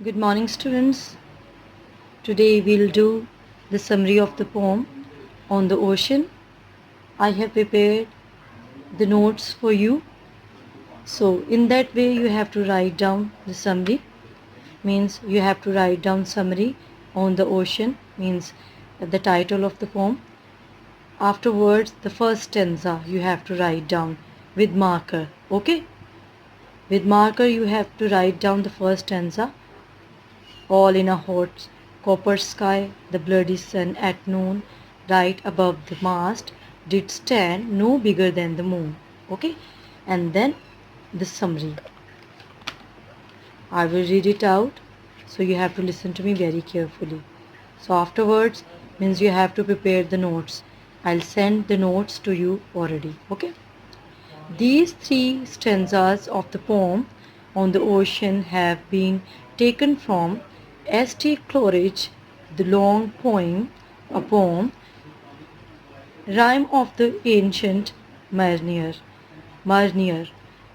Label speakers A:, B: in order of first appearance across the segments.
A: Good morning, students. Today we'll do the summary of the poem on the ocean. I have prepared the notes for you. So in that way you have to write down the summary. Means you have to write down summary on the ocean. Means the title of the poem. Afterwards the first stanza you have to write down with marker. Okay? With marker you have to write down the first stanza. All in a hot copper sky, the bloody sun at noon, right above the mast, did stand no bigger than the moon. Okay? And then the summary. I will read it out, so you have to listen to me very carefully. So afterwards means you have to prepare the notes. I'll send the notes to you already. Okay? These three stanzas of the poem on the ocean have been taken from S.T. Coleridge, The Long Poem, a poem, Rime of the Ancient Mariner. Mariner.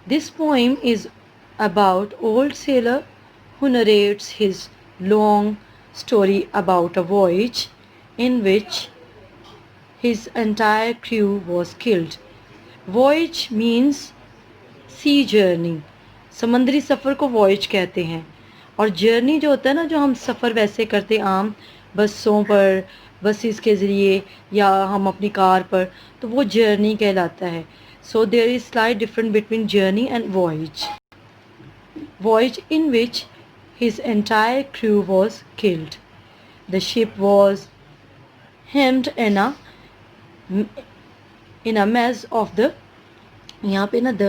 A: This poem is about old sailor who narrates his long story about a voyage in which his entire crew was killed. Voyage means sea journey. समंदरी सफ़र को voyage कहते हैं. और journey जो होता है ना, जो हम सफ़र वैसे करते आम बसों पर, बसेस के ज़रिए या हम अपनी कार पर, तो वो जर्नी कहलाता है. So there is slight different between journey and voyage. Voyage in which his entire crew was killed. The ship was hemmed in a mess of the. यहाँ पे ना द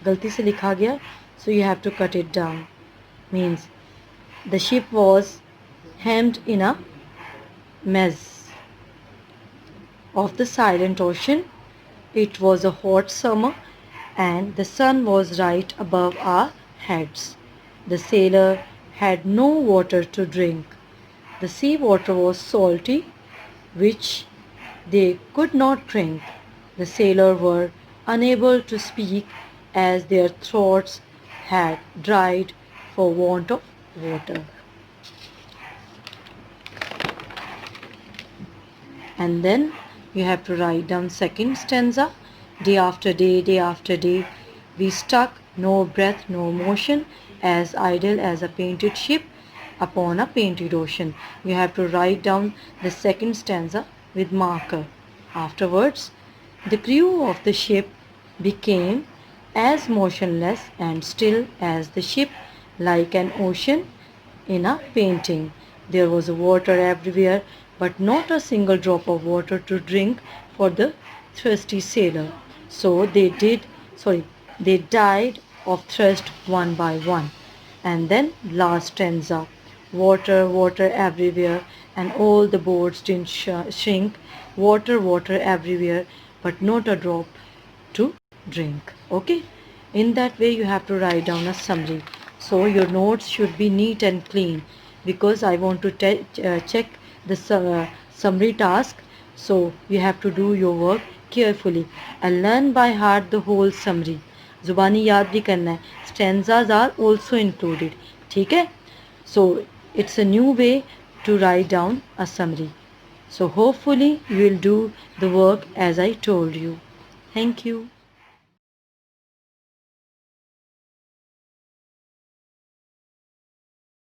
A: गलती से लिखा गया, so you have to cut it down. Means the ship was hemmed in a mess of the silent ocean. It was a hot summer and the sun was right above our heads. The sailor had no water to drink. The sea water was salty, which they could not drink. The sailors were unable to speak as their throats had dried for want of water. And then you have to write down second stanza. Day after day, we stuck, no breath, no motion, as idle as a painted ship upon a painted ocean. You have to write down the second stanza with marker. Afterwards, the crew of the ship became as motionless and still as the ship, like an ocean in a painting. There was water everywhere, but not a single drop of water to drink for the thirsty sailor. So they died of thirst one by one. And then last stanza. Water, water everywhere, and all the boats didn't shrink. Water, water everywhere, but not a drop to drink. Okay? In that way you have to write down a summary. So your notes should be neat and clean, because I want to check the summary task. So you have to do your work carefully and learn by heart the whole summary. जुबानी याद भी करना है. Stanzas are also included. ठीक है? So it's a new way to write down a summary. So hopefully you will do the work as I told you. Thank you.